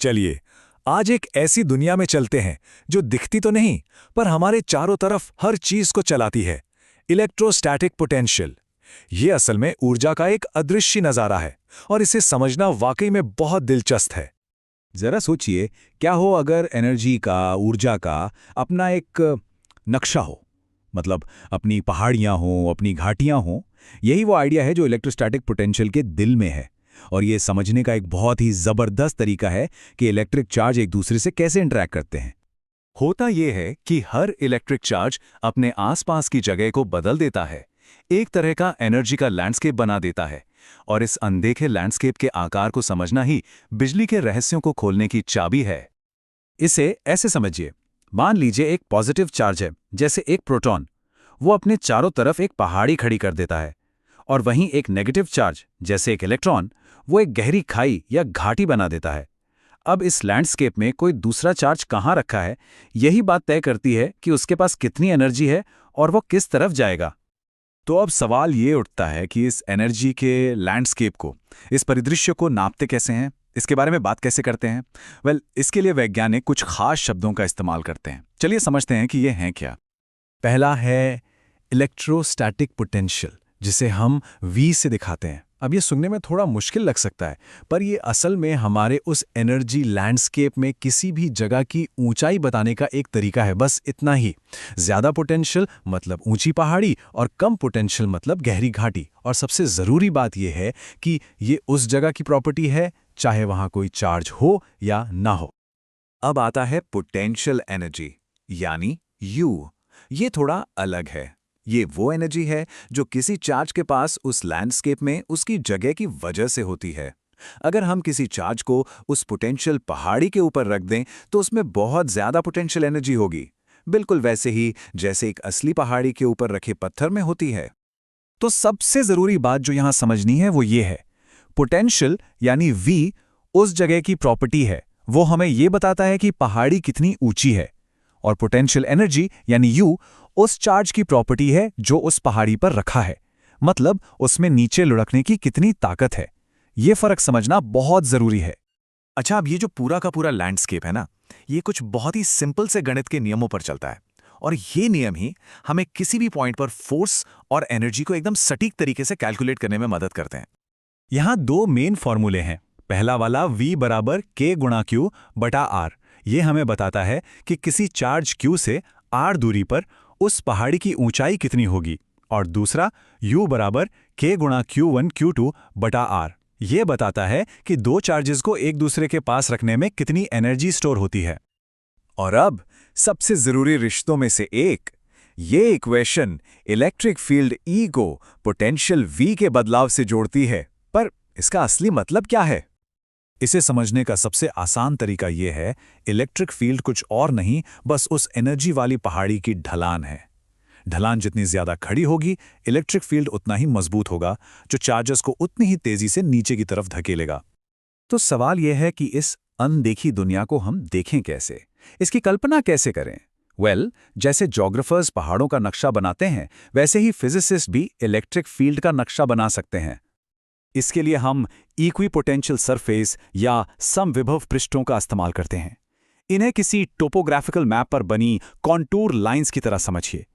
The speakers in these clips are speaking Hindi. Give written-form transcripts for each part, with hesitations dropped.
चलिए, आज एक ऐसी दुनिया में चलते हैं जो दिखती तो नहीं, पर हमारे चारों तरफ हर चीज को चलाती है। Electrostatic potential. ये असल में ऊर्जा का एक अदृश्य नजारा है और इसे समझना वाकई में बहुत दिलचस्प है। जरा सोचिए, क्या हो अगर एनर्जी का, ऊर्जा का अपना एक नक्शा हो। मतलब अपनी पहाड़ियां हों, अपनी घाटियां हों। यही वो आइडिया है जो इलेक्ट्रोस्टैटिक पोटेंशियल के दिल में है। और ये समझने का एक बहुत ही जबरदस्त तरीका है कि इलेक्ट्रिक चार्ज एक दूसरे से कैसे इंटरैक्ट करते हैं। होता यह है कि हर इलेक्ट्रिक चार्ज अपने आसपास की जगह को बदल देता है, एक तरह का एनर्जी का लैंडस्केप बना देता है। और इस अनदेखे लैंडस्केप के आकार को समझना ही बिजली के रहस्यों को खोलने की चाबी है। इसे ऐसे समझिए, मान लीजिए एक पॉजिटिव चार्ज है, जैसे एक प्रोटॉन। वो अपने चारों तरफ एक पहाड़ी खड़ी कर देता है। और वहीं एक नेगेटिव चार्ज, जैसे एक इलेक्ट्रॉन, वो एक गहरी खाई या घाटी बना देता है। अब इस लैंडस्केप में कोई दूसरा चार्ज कहाँ रखा है, यही बात तय करती है कि उसके पास कितनी एनर्जी है और वो किस तरफ जाएगा। तो अब सवाल ये उठता है कि इस एनर्जी के लैंडस्केप को, इस परिदृश्य को नापते कैसे हैं, इसके बारे में बात कैसे करते हैं। इसके लिए वैज्ञानिक कुछ खास शब्दों का इस्तेमाल करते हैं। चलिए समझते हैं कि ये हैं क्या। पहला है इलेक्ट्रोस्टैटिक पोटेंशियल, जिसे हम V से दिखाते हैं। अब ये सुनने में थोड़ा मुश्किल लग सकता है, पर ये असल में हमारे उस एनर्जी लैंडस्केप में किसी भी जगह की ऊंचाई बताने का एक तरीका है, बस इतना ही। ज़्यादा पोटेंशियल मतलब ऊंची पहाड़ी और कम पोटेंशियल मतलब गहरी घाटी। और सबसे ज़रूरी बात यह है कि ये उस जगह की प्रॉपर्टी है, चाहे वहाँ कोई चार्ज हो या ना हो। अब आता है पोटेंशियल एनर्जी, यानी U। ये थोड़ा अलग है। ये वो एनर्जी है जो किसी चार्ज के पास उस लैंडस्केप में उसकी जगह की वजह से होती है। अगर हम किसी चार्ज को उस पोटेंशियल पहाड़ी के ऊपर रख दें तो उसमें बहुत ज्यादा पोटेंशियल एनर्जी होगी, बिल्कुल वैसे ही जैसे एक असली पहाड़ी के ऊपर रखे पत्थर में होती है। तो सबसे जरूरी बात जो यहां समझनी है वो ये है, पोटेंशियल यानी V उस जगह की प्रॉपर्टी है। वो हमें ये बताता है कि पहाड़ी कितनी ऊंची है। और पोटेंशियल एनर्जी यानी U उस चार्ज की प्रॉपर्टी है जो उस पहाड़ी पर रखा है। मतलब उसमें नीचे लुढ़कने की कितनी ताकत है। ये फर्क समझना बहुत जरूरी है। अच्छा, अब ये जो पूरा का पूरा लैंडस्केप है ना, ये कुछ बहुत ही सिंपल से गणित के नियमों पर चलता है। और ये नियम ही हमें किसी भी पॉइंट पर फोर्स और एनर्जी को एकदम सटीक तरीके से कैलकुलेट करने में मदद करते हैं। यहाँ दो मेन फॉर्मूले हैं। पहला वाला V बराबर K गुणा Q बटा R। ये हमें बताता है कि किसी चार्ज Q से R दूरी पर उस पहाड़ी की ऊंचाई कितनी होगी। और दूसरा U बराबर K गुणा Q1 Q2 बटा R। ये बताता है कि दो चार्जेस को एक दूसरे के पास रखने में कितनी एनर्जी स्टोर होती है। और अब सबसे जरूरी रिश्तों में से एक, ये इक्वेशन इलेक्ट्रिक फील्ड E को पोटेंशियल V के बदलाव से जोड़ती है। पर इसका असली मतलब क्या है? इसे समझने का सबसे आसान तरीका यह है, इलेक्ट्रिक फील्ड कुछ और नहीं, बस उस एनर्जी वाली पहाड़ी की ढलान है। ढलान जितनी ज्यादा खड़ी होगी, इलेक्ट्रिक फील्ड उतना ही मजबूत होगा, जो चार्जेस को उतनी ही तेजी से नीचे की तरफ धकेलेगा। तो सवाल यह है कि इस अनदेखी दुनिया को हम देखें कैसे, इसकी कल्पना कैसे करें? जैसे ज्योग्राफर्स पहाड़ों का नक्शा बनाते हैं, वैसे ही फिजिसिस्ट भी इलेक्ट्रिक फील्ड का नक्शा बना सकते हैं। इसके लिए हम इक्विपोटेंशियल सरफेस या समविभव पृष्ठों का इस्तेमाल करते हैं। इन्हें किसी टोपोग्राफिकल मैप पर बनी कॉन्टूर लाइंस की तरह समझिए।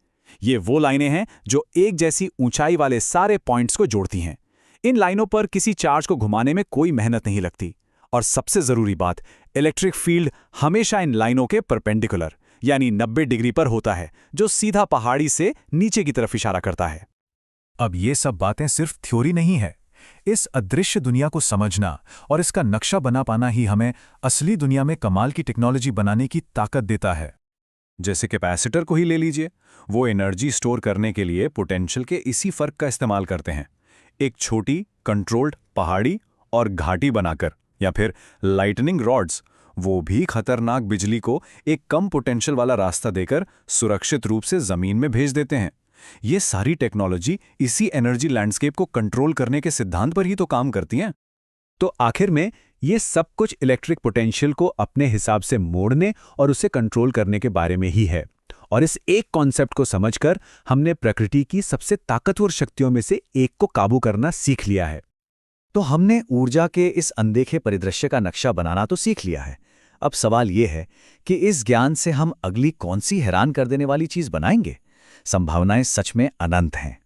ये वो लाइनें हैं जो एक जैसी ऊंचाई वाले सारे पॉइंट्स को जोड़ती हैं। इन लाइनों पर किसी चार्ज को घुमाने में कोई मेहनत नहीं लगती। और सबसे जरूरी बात, इलेक्ट्रिक फील्ड हमेशा इन लाइनों के परपेंडिकुलर यानी 90 डिग्री पर होता है, जो सीधा पहाड़ी से नीचे की तरफ इशारा करता है। अब ये सब बातें सिर्फ थ्योरी नहीं है। इस अदृश्य दुनिया को समझना और इसका नक्शा बना पाना ही हमें असली दुनिया में कमाल की टेक्नोलॉजी बनाने की ताकत देता है। जैसे कैपेसिटर को ही ले लीजिए, वो एनर्जी स्टोर करने के लिए पोटेंशियल के इसी फर्क का इस्तेमाल करते हैं। एक छोटी कंट्रोल्ड पहाड़ी और घाटी बनाकर, या फिर लाइटनिंग रॉड्स, वो भी खतरनाक बिजली को एक कम पोटेंशियल वाला रास्ता देकर सुरक्षित रूप से जमीन में भेज देते हैं। ये सारी टेक्नोलॉजी इसी एनर्जी लैंडस्केप को कंट्रोल करने के सिद्धांत पर ही तो काम करती हैं। तो आखिर में ये सब कुछ इलेक्ट्रिक पोटेंशियल को अपने हिसाब से मोड़ने और उसे कंट्रोल करने के बारे में ही है। और इस एक कॉन्सेप्ट को समझकर हमने प्रकृति की सबसे ताकतवर शक्तियों में से एक को काबू करना सीख लिया है। तो हमने ऊर्जा के इस अनदेखे परिदृश्य का नक्शा बनाना तो सीख लिया है। अब सवाल ये है कि इस ज्ञान से हम अगली कौन सी हैरान कर देने वाली चीज़ बनाएंगे? संभावनाएं सच में अनंत हैं।